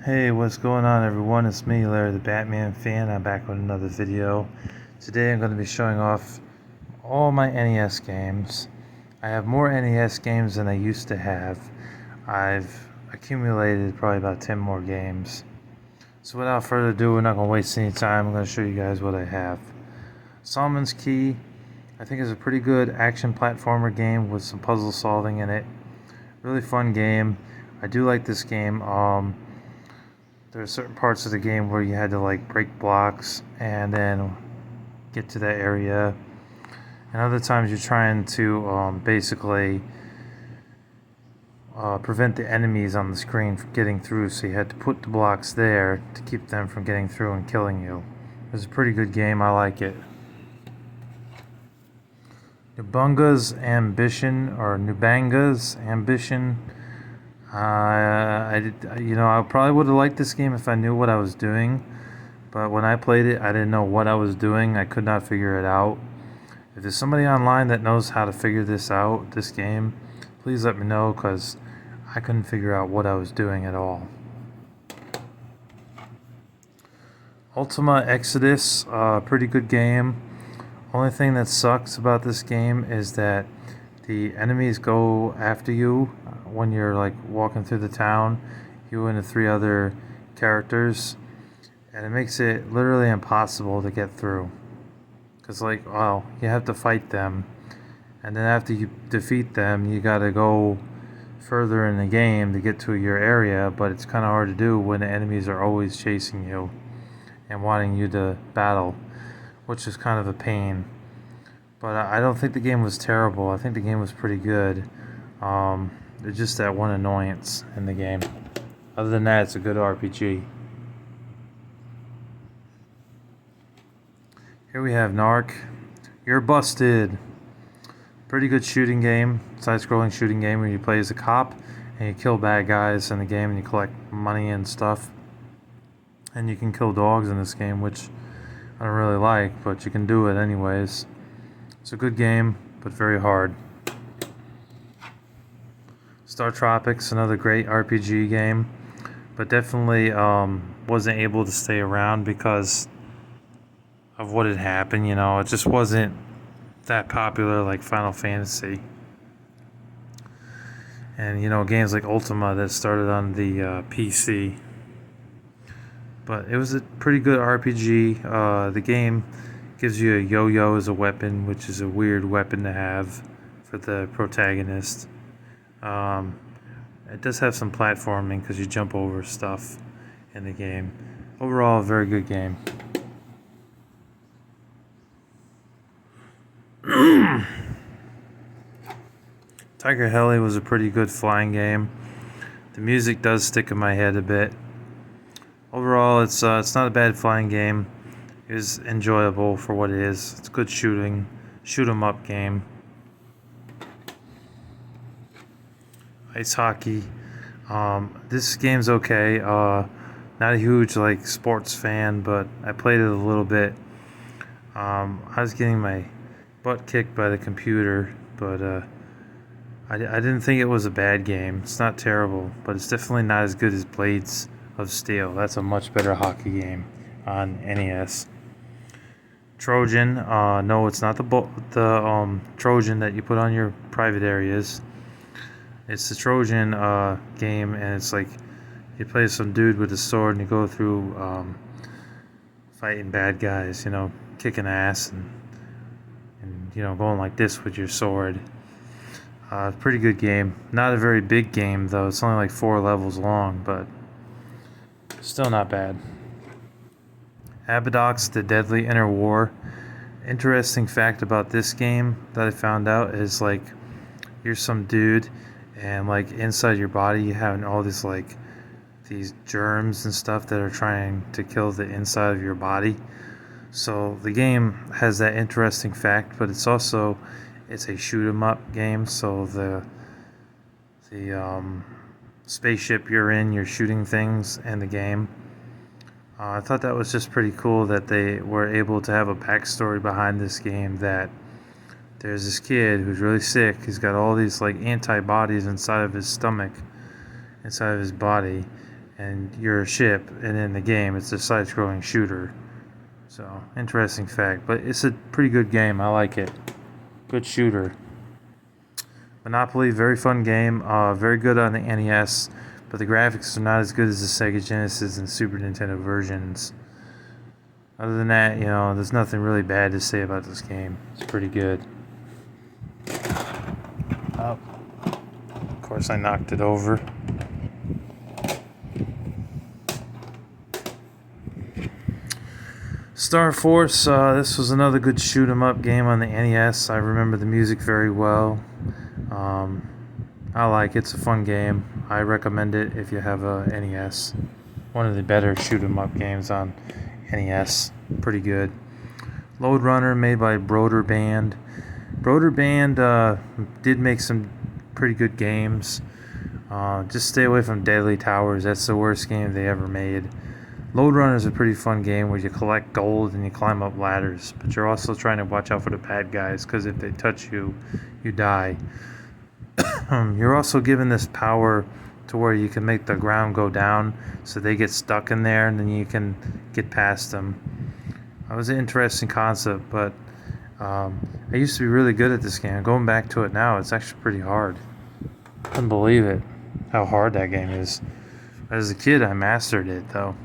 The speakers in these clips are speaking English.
Hey, what's going on everyone? It's me, Larry the Batman fan. I'm back with another video. Today I'm going to be showing off all my NES games. I have more NES games than I used to have. I've accumulated probably about 10 more games. So without further ado, we're not going to waste any time. I'm going to show you guys what I have. Solomon's Key, I think, is a pretty good action platformer game with some puzzle solving in it. Really fun game. I do like this game. There are certain parts of the game where you had to like break blocks and then get to that area, and other times you're trying to basically prevent the enemies on the screen from getting through, so you had to put the blocks there to keep them from getting through and killing you. It was a pretty good game. I like it. Nubanga's Ambition, or Nubanga's Ambition. I probably would have liked this game if I knew what I was doing, but when I played it, I didn't know what I was doing. I could not figure it out. If there's somebody online that knows how to figure this out, this game, please let me know, because I couldn't figure out what I was doing at all. Ultima Exodus, pretty good game. Only thing that sucks about this game is that the enemies go after you when you're like walking through the town, you and the three other characters, and it makes it literally impossible to get through. Because, like, well, you have to fight them, and then after you defeat them, you gotta go further in the game to get to your area, but it's kind of hard to do when the enemies are always chasing you and wanting you to battle, which is kind of a pain. But I don't think the game was terrible. I think the game was pretty good. There's just that one annoyance in the game. Other than that, it's a good RPG. Here we have Narc. You're Busted. Pretty good shooting game. Side-scrolling shooting game where you play as a cop and you kill bad guys in the game and you collect money and stuff. And you can kill dogs in this game, which I don't really like, but you can do it anyways. It's a good game, but very hard. Star Tropics, another great RPG game, but definitely wasn't able to stay around because of what had happened. It just wasn't that popular like Final Fantasy. And games like Ultima that started on the PC. But it was a pretty good RPG. The game gives you a yo-yo as a weapon, which is a weird weapon to have for the protagonist. It does have some platforming because you jump over stuff in the game. Overall, a very good game. Tiger Heli was a pretty good flying game. The music does stick in my head a bit. Overall, it's not a bad flying game. It is enjoyable for what it is. It's good shooting, shoot 'em up game. Ice hockey. This game's okay. Not a huge like sports fan, but I played it a little bit. I was getting my butt kicked by the computer, but I didn't think it was a bad game. It's not terrible, but it's definitely not as good as Blades of Steel. That's a much better hockey game on NES. Trojan. No, it's not the Trojan that you put on your private areas. It's the Trojan game, and it's like you play some dude with a sword, and you go through fighting bad guys. Kicking ass and going like this with your sword. Pretty good game. Not a very big game though. It's only like 4 levels long, but still not bad. Abadox: The Deadly Inner War. Interesting fact about this game that I found out is like you're some dude, and like inside your body you have all this like these germs and stuff that are trying to kill the inside of your body. So the game has that interesting fact, but it's a shoot 'em up game. So the spaceship you're shooting things in the game. I thought that was just pretty cool that they were able to have a backstory behind this game, that there's this kid who's really sick. He's got all these like antibodies inside of his stomach, inside of his body, and you're a ship, and in the game it's a side-scrolling shooter. So, interesting fact. But it's a pretty good game. I like it. Good shooter. Monopoly, very fun game. Very good on the NES, but the graphics are not as good as the Sega Genesis and Super Nintendo versions. Other than that, there's nothing really bad to say about this game. It's pretty good. Oh, of course, I knocked it over. Star Force, this was another good shoot 'em up game on the NES. I remember the music very well. I like it. It's a fun game. I recommend it if you have a NES. One of the better shoot 'em up games on NES. Pretty good. Load Runner, made by Broder Band. Broder Band did make some pretty good games. Just stay away from Deadly Towers. That's the worst game they ever made. Load Runner is a pretty fun game where you collect gold and you climb up ladders, but you're also trying to watch out for the bad guys, because if they touch you, you die. You're also given this power to where you can make the ground go down so they get stuck in there, and then you can get past them. It was an interesting concept, but I used to be really good at this game. Going back to it now, it's actually pretty hard. Couldn't believe it, how hard that game is. As a kid, I mastered it, though.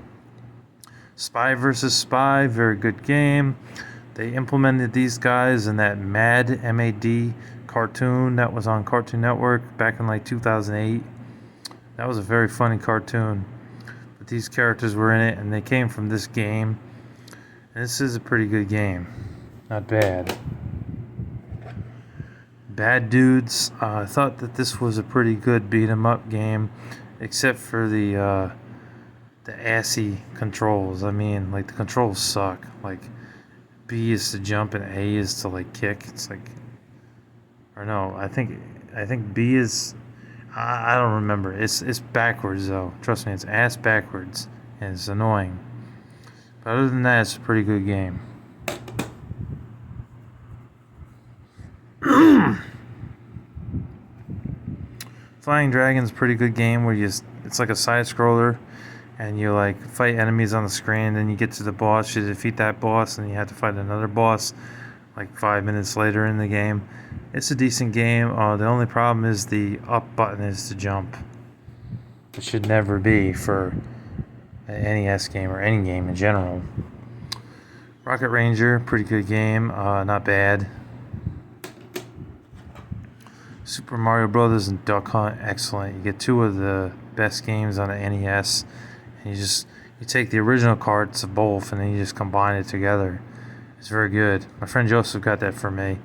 Spy vs. Spy, very good game. They implemented these guys in that Mad, M-A-D, cartoon that was on Cartoon Network back in like 2008. That was a very funny cartoon. But these characters were in it, and they came from this game. And this is a pretty good game. Not bad. Bad Dudes. I thought that this was a pretty good beat-em-up game, except for the assy controls. I mean, like, the controls suck. Like, B is to jump and A is to like kick. It's like, or no, I think B is. I don't remember. It's backwards though. Trust me, it's ass backwards, and it's annoying. But other than that, it's a pretty good game. Flying Dragon's a pretty good game where it's like a side scroller, and you like fight enemies on the screen. Then you get to the boss, you defeat that boss, and you have to fight another boss like 5 minutes later in the game. It's a decent game. The only problem is the up button is to jump. It should never be for an NES game or any game in general. Rocket Ranger, pretty good game. Not bad. Super Mario Brothers and Duck Hunt, excellent. You get two of the best games on the NES. And you take the original cards of both, and then you just combine it together. It's very good. My friend Joseph got that for me.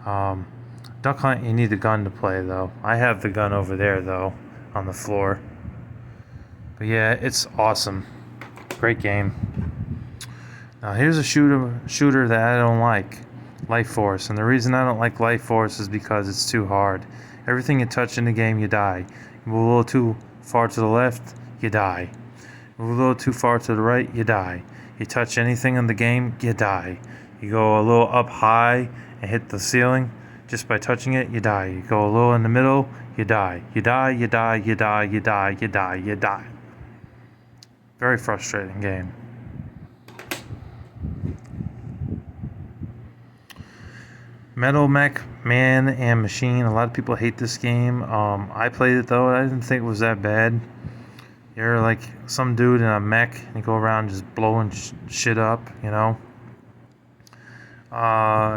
Duck Hunt, you need the gun to play, though. I have the gun over there, though, on the floor. But yeah, it's awesome. Great game. Now here's a shooter that I don't like. Life Force. And the reason I don't like Life Force is because it's too hard. Everything you touch in the game, you die. You move a little too far to the left, you die. Move a little too far to the right, you die. You touch anything in the game, you die. You go a little up high and hit the ceiling, just by touching it, you die. You go a little in the middle, you die. You die, you die, you die, you die, you die, you die. Very frustrating game. Metal Mech Man and Machine. A lot of people hate this game. I played it though. I didn't think it was that bad. You're like some dude in a mech and you go around just blowing shit up, you know.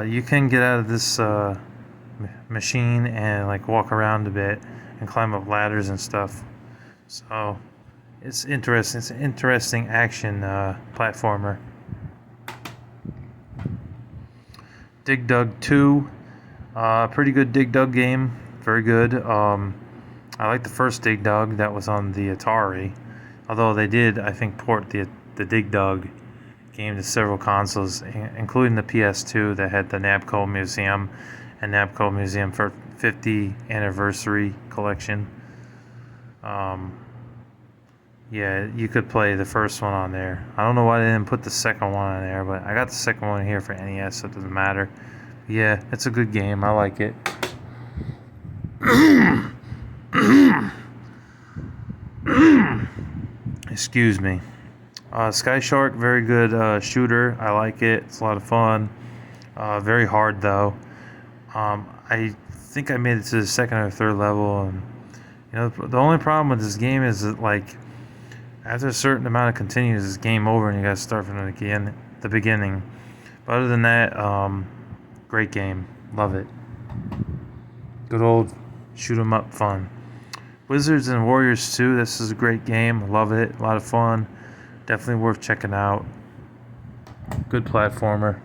You can get out of this machine and like walk around a bit and climb up ladders and stuff. So it's interesting. It's an interesting action platformer. Dig Dug 2, pretty good Dig Dug game, very good. I like the first Dig Dug that was on the Atari, although they did, I think, port the Dig Dug game to several consoles, including the PS2 that had the Namco Museum and Namco Museum for 50th anniversary collection. Yeah, you could play the first one on there. I don't know why they didn't put the second one on there, but I got the second one here for NES, so it doesn't matter. Yeah, it's a good game. I like it. Excuse me. Sky Shark, very good shooter. I like it. It's a lot of fun. Very hard though. I think I made it to the second or third level, and the only problem with this game is that like after a certain amount of continues, it's game over, and you gotta start from the beginning. But other than that, great game. Love it. Good old shoot 'em up fun. Wizards and Warriors 2. This is a great game. Love it. A lot of fun. Definitely worth checking out. Good platformer.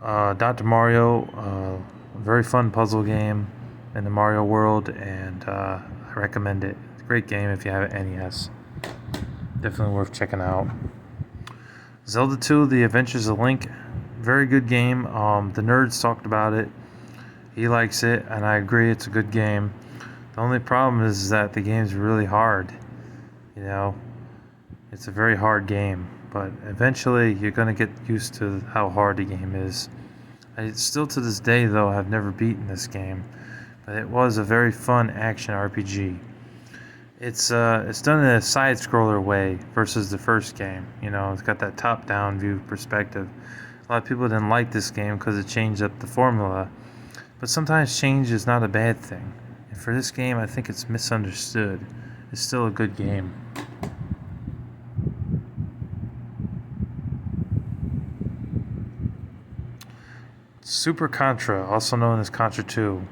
Dr. Mario, very fun puzzle game in the Mario world, and I recommend it. It's a great game if you have an NES. Definitely worth checking out. Zelda 2: The Adventures of Link, very good game. The Nerds talked about it. He likes it, and I agree. It's a good game. The only problem is that the game's really hard. It's a very hard game, but eventually you're gonna get used to how hard the game is. I still to this day though have never beaten this game, but it was a very fun action RPG. It's done in a side scroller way versus the first game. It's got that top down view perspective. A lot of people didn't like this game because it changed up the formula, but sometimes change is not a bad thing. And for this game, I think it's misunderstood. It's still a good game. Super Contra, also known as Contra 2.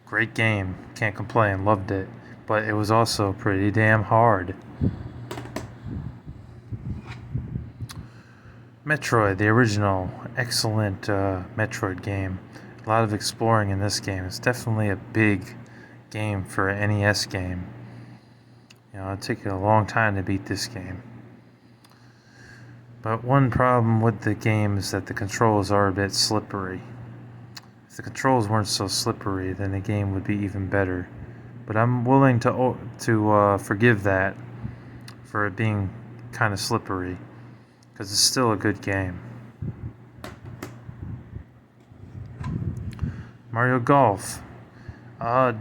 Great game. Can't complain. Loved it. But it was also pretty damn hard. Metroid, the original. Excellent Metroid game. A lot of exploring in this game. It's definitely a big game for an NES game. It'll take you a long time to beat this game. But one problem with the game is that the controls are a bit slippery. If the controls weren't so slippery, then the game would be even better. But I'm willing to forgive that for it being kind of slippery, because it's still a good game. Mario Golf.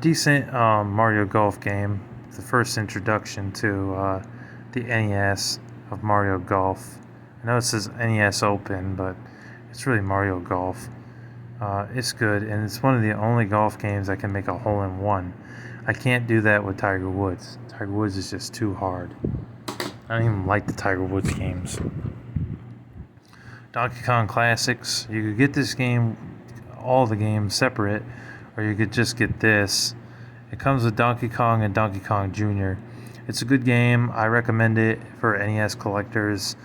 Decent Mario Golf game. The first introduction to the NES of Mario Golf. I know it says NES Open, but it's really Mario Golf. It's good, and it's one of the only golf games I can make a hole-in-one. I can't do that with Tiger Woods. Tiger Woods is just too hard. I don't even like the Tiger Woods games. Donkey Kong Classics. You could get this game, all the games separate, or you could just get this. It comes with Donkey Kong and Donkey Kong Jr. It's a good game. I recommend it for NES collectors.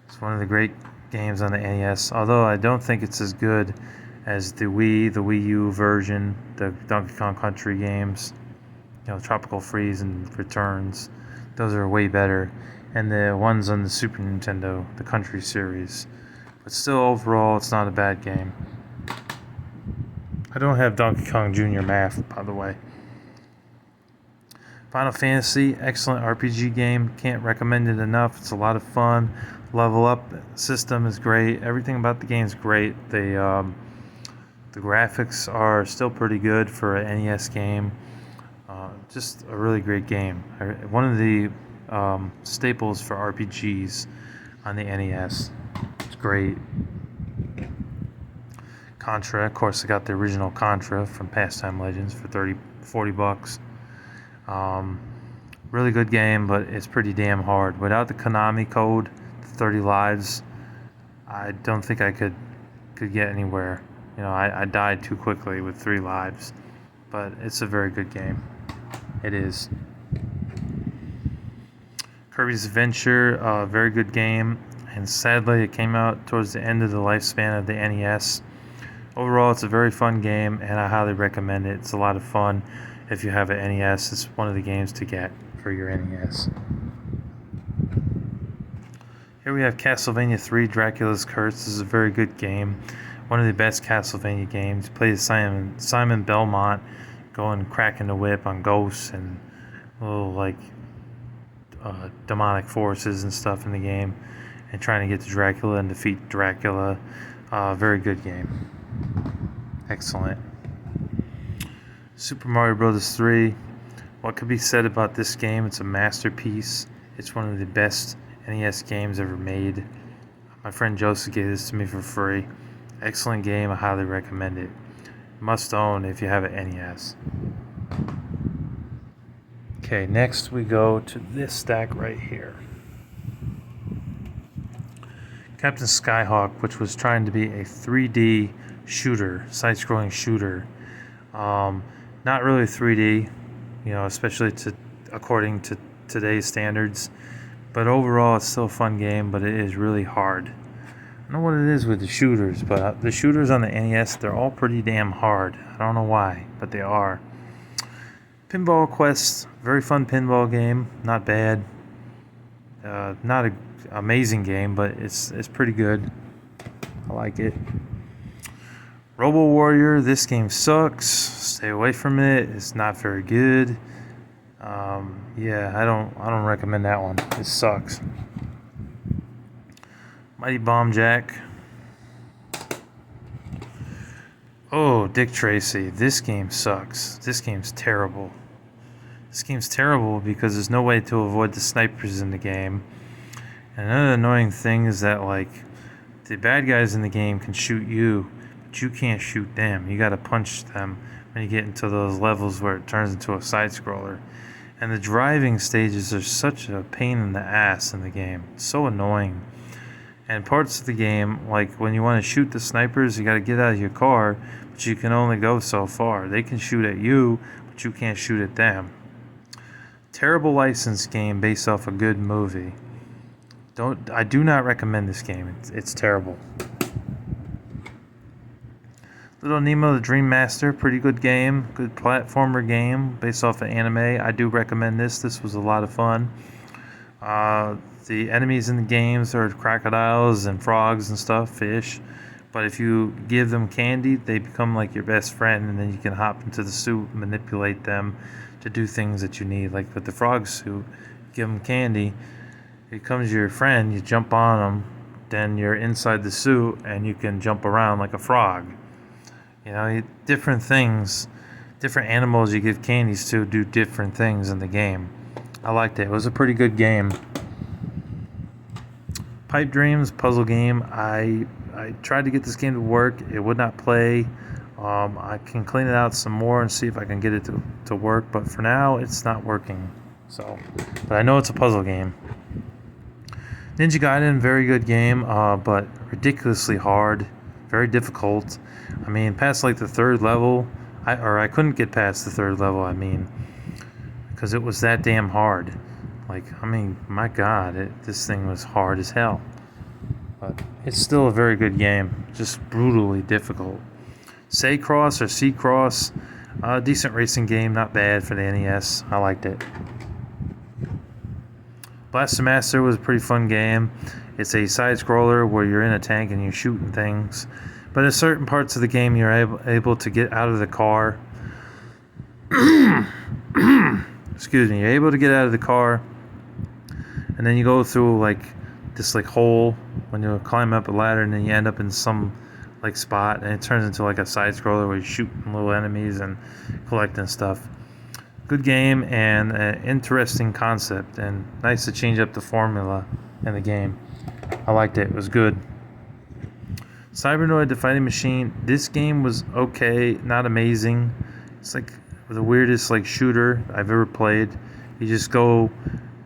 It's one of the great games on the NES, although I don't think it's as good as the Wii U version, the Donkey Kong Country games. Tropical Freeze and Returns. Those are way better. And the ones on the Super Nintendo, the Country series. But still, overall, it's not a bad game. I don't have Donkey Kong Jr. math, by the way. Final Fantasy, excellent RPG game. Can't recommend it enough. It's a lot of fun. Level up system is great. Everything about the game is great. The graphics are still pretty good for an NES game. Just a really great game. One of the staples for RPGs on the NES. It's great. Contra, of course, I got the original Contra from Pastime Legends for $40. Really good game, but it's pretty damn hard. Without the Konami code, 30 lives, I don't think I could get anywhere. I died too quickly with 3 lives, but it's a very good game. It is. Kirby's Adventure, a very good game, and sadly it came out towards the end of the lifespan of the NES. Overall, it's a very fun game, and I highly recommend it. It's a lot of fun. If you have an NES, it's one of the games to get for your NES. Here we have Castlevania 3: Dracula's Curse. This is a very good game. One of the best Castlevania games. You play as Simon Belmont, going cracking the whip on ghosts and little demonic forces and stuff in the game, and trying to get to Dracula and defeat Dracula. Very good game. Excellent. Super Mario Bros. 3. What could be said about this game? It's a masterpiece. It's one of the best NES games ever made. My friend Joseph gave this to me for free. Excellent game. I highly recommend it. Must own if you have an NES. Okay, next we go to this stack right here. Captain Skyhawk, which was trying to be a 3D shooter, side-scrolling shooter. Not really 3D, especially according to today's standards. But overall, it's still a fun game, but it is really hard. I don't know what it is with the shooters, but the shooters on the NES, they're all pretty damn hard. I don't know why, but they are. Pinball Quest, very fun pinball game, not bad. Not an amazing game, but it's pretty good. I like it. Robo Warrior, this game sucks. Stay away from it. It's not very good. I don't recommend that one. It sucks. Mighty Bomb Jack. Oh, Dick Tracy. This game sucks. This game's terrible. This game's terrible because there's no way to avoid the snipers in the game. And another annoying thing is that, the bad guys in the game can shoot you, but you can't shoot them. You gotta punch them when you get into those levels where it turns into a side-scroller. And the driving stages are such a pain in the ass in the game. It's so annoying. And parts of the game, like when you want to shoot the snipers, you got to get out of your car, but you can only go so far. They can shoot at you, but you can't shoot at them. Terrible licensed game based off a good movie. I do not recommend this game. It's terrible. Little Nemo the Dream Master, pretty good game. Good platformer game based off of anime. I do recommend this. This was a lot of fun. The enemies in the games are crocodiles and frogs and stuff, fish. But if you give them candy, they become like your best friend, and then you can hop into the suit and manipulate them to do things that you need. Like with the frog suit, give them candy, it becomes your friend, you jump on them, then you're inside the suit, and you can jump around like a frog. Different things, different animals you give candies to do different things in the game. I liked it. It was a pretty good game. Pipe Dreams puzzle game. I tried to get this game to work. It would not play. I can clean it out some more and see if I can get it to work. But for now, it's not working. But I know it's a puzzle game. Ninja Gaiden, very good game, but ridiculously hard. Very difficult. Past the third level, I couldn't get past the third level, because it was that damn hard. My God, this thing was hard as hell. But it's still a very good game, just brutally difficult. Saycross or Seacross, decent racing game, not bad for the NES. I liked it. Blaster Master was a pretty fun game. It's a side-scroller where you're in a tank and you're shooting things. But in certain parts of the game, you're able to get out of the car. Excuse me. You're able to get out of the car, and then you go through this hole when you climb up a ladder, and then you end up in some spot, and it turns into a side-scroller where you're shooting little enemies and collecting stuff. Good game and an interesting concept, and nice to change up the formula in the game. I liked it. It was good. Cybernoid the Fighting Machine. This game was okay, not amazing. It's the weirdest shooter I've ever played. You just go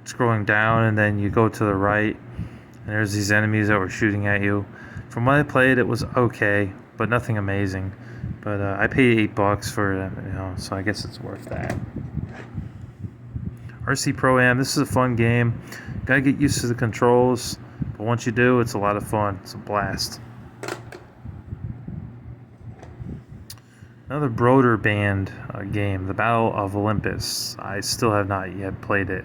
scrolling down, and then you go to the right, and there's these enemies that were shooting at you. From what I played, it was okay, but nothing amazing. But I paid $8 for it, so I guess it's worth that. RC Pro-Am. This is a fun game. Gotta get used to the controls, but once you do, it's a lot of fun. It's a blast. Another Broder Band game, The Battle of Olympus. I still have not yet played it,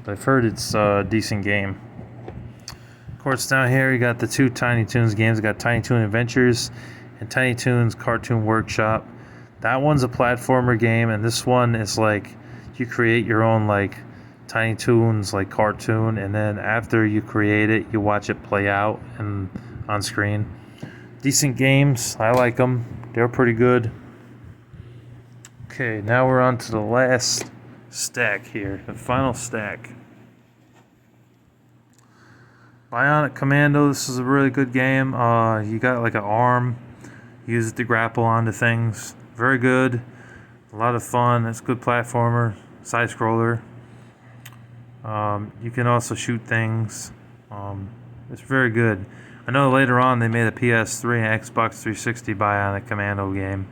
but I've heard it's a decent game. Of course, down here you got the two Tiny Toons games. You got Tiny Toon Adventures and Tiny Toons Cartoon Workshop. That one's a platformer game, and this one is you create your own Tiny Toons cartoon, and then after you create it, you watch it play out and on screen. Decent games. I like them. They're pretty good. Okay, now we're on to the last stack here. The final stack. Bionic Commando. This is a really good game. You got like an arm. Use it to grapple onto things. Very good. A lot of fun. It's a good platformer. Side scroller. You can also shoot things. It's very good. I know later on they made a PS3 and Xbox 360 Bionic Commando game.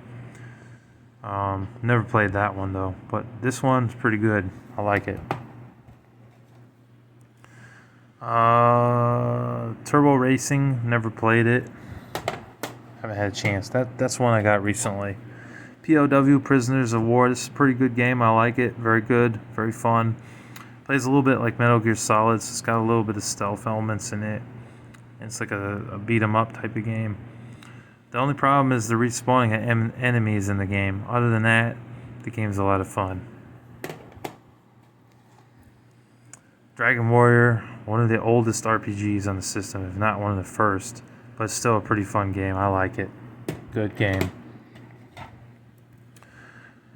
Never played that one though, but this one's pretty good. I like it. Turbo Racing, never played it. Haven't had a chance. That's one I got recently. POW Prisoners of War. This is a pretty good game. I like it. Very good. Very fun. Plays a little bit like Metal Gear Solid. So it's got a little bit of stealth elements in it. It's like a beat 'em up type of game. The only problem is the respawning of enemies in the game. Other than that, the game's a lot of fun. Dragon Warrior, one of the oldest RPGs on the system, if not one of the first, but it's still a pretty fun game. I like it. Good game.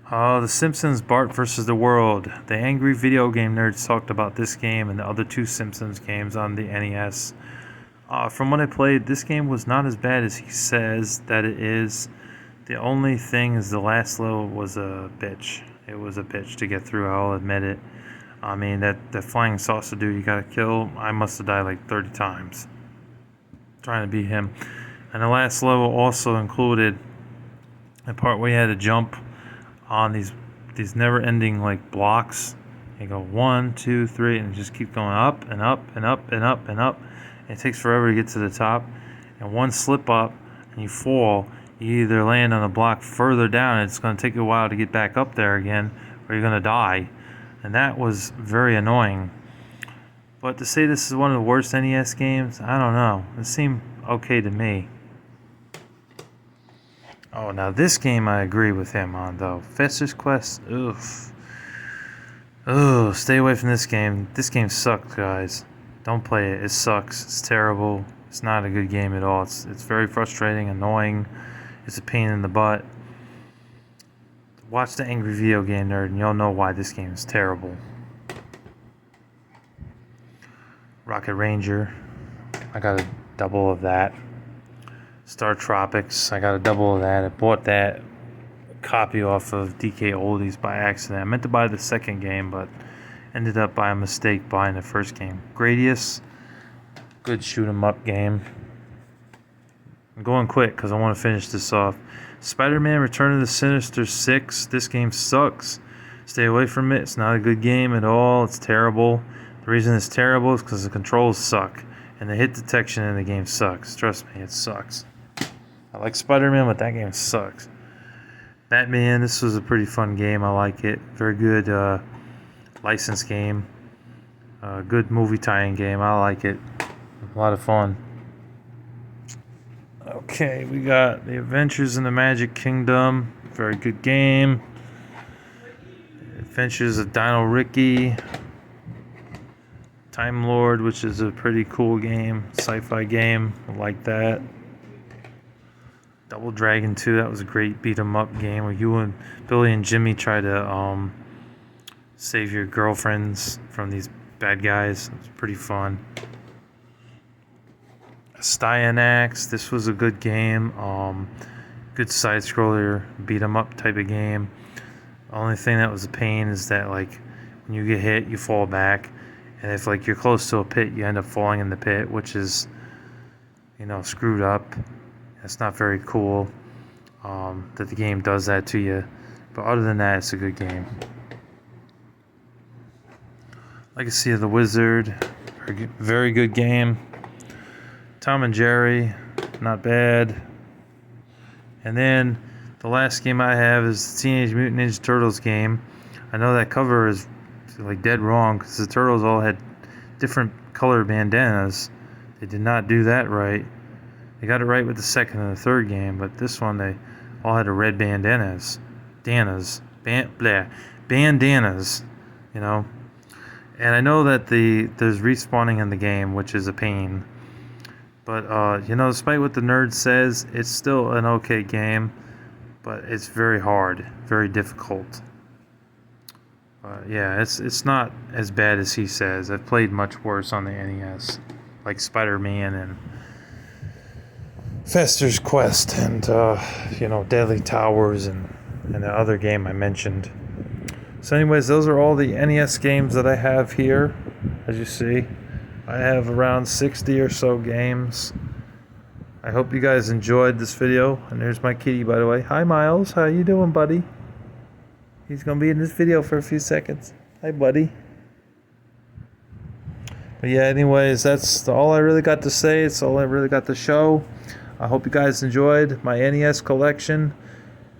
The Simpsons Bart vs. the World. The angry video game nerds talked about this game and the other two Simpsons games on the NES. From what I played, this game was not as bad as he says that it is. The only thing is the last level was a bitch. It was a bitch to get through, I'll admit it. I mean, that flying saucer dude you gotta kill, I must have died like 30 times trying to beat him. And the last level also included a part where you had to jump on these never-ending like blocks. You go 1, 2, 3, and just keep going up and up and up and up and up. It takes forever to get to the top, and one slip up and you fall, you either land on a block further down and it's going to take you a while to get back up there again, or you're going to die. And that was very annoying. But to say this is one of the worst NES games, I don't know. It seemed okay to me. Oh, now this game I agree with him on though. Fester's Quest, oof. Ugh, stay away from this game. This game sucks, guys. Don't play it. It sucks. It's terrible. It's not a good game at all. It's very frustrating, annoying. It's a pain in the butt. Watch the Angry Video Game Nerd and you'll know why this game is terrible. Rocket Ranger. I got a double of that. Star Tropics. I got a double of that. I bought that copy off of DK Oldies by accident. I meant to buy the second game, but ended up by a mistake buying the first game. Gradius, good shoot 'em up game. I'm going quick because I want to finish this off. Spider-Man Return of the Sinister Six. This game sucks. Stay away from it. It's not a good game at all. It's terrible. The reason it's terrible is because the controls suck. And the hit detection in the game sucks. Trust me, it sucks. I like Spider-Man, but that game sucks. Batman, this was a pretty fun game. I like it. Very good licensed game. Good movie tie-in game. I like it. A lot of fun. Okay, we got The Adventures in the Magic Kingdom. Very good game. Adventures of Dino Ricky. Time Lord, which is a pretty cool game. Sci-fi game. I like that. Double Dragon 2. That was a great beat-em-up game where you and Billy and Jimmy try to save your girlfriends from these bad guys. It's pretty fun. Styanax, this was a good game. Good side scroller, beat 'em up type of game. The only thing that was a pain is that like when you get hit, you fall back, and if like you're close to a pit, you end up falling in the pit, which is screwed up. It's not very cool that the game does that to you. But other than that, it's a good game. Legacy of the Wizard, very good game. Tom and Jerry, not bad. And then the last game I have is the Teenage Mutant Ninja Turtles game. I know that cover is like dead wrong because the Turtles all had different color bandanas. They did not do that right. They got it right with the second and the third game, but this one they all had a red bandanas. Bandanas. And I know that there's respawning in the game, which is a pain. But, despite what the nerd says, it's still an okay game. But it's very hard. Very difficult. Yeah, it's not as bad as he says. I've played much worse on the NES, like Spider-Man and Fester's Quest, and Deadly Towers, and the other game I mentioned. So, anyways, those are all the NES games that I have here. As you see, I have around 60 or so games. I hope you guys enjoyed this video. And there's my kitty, by the way. Hi, Miles. How you doing, buddy? He's gonna be in this video for a few seconds. Hi, buddy. But yeah, anyways, that's all I really got to say. It's all I really got to show. I hope you guys enjoyed my NES collection.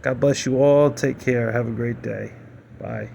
God bless you all. Take care. Have a great day. Bye.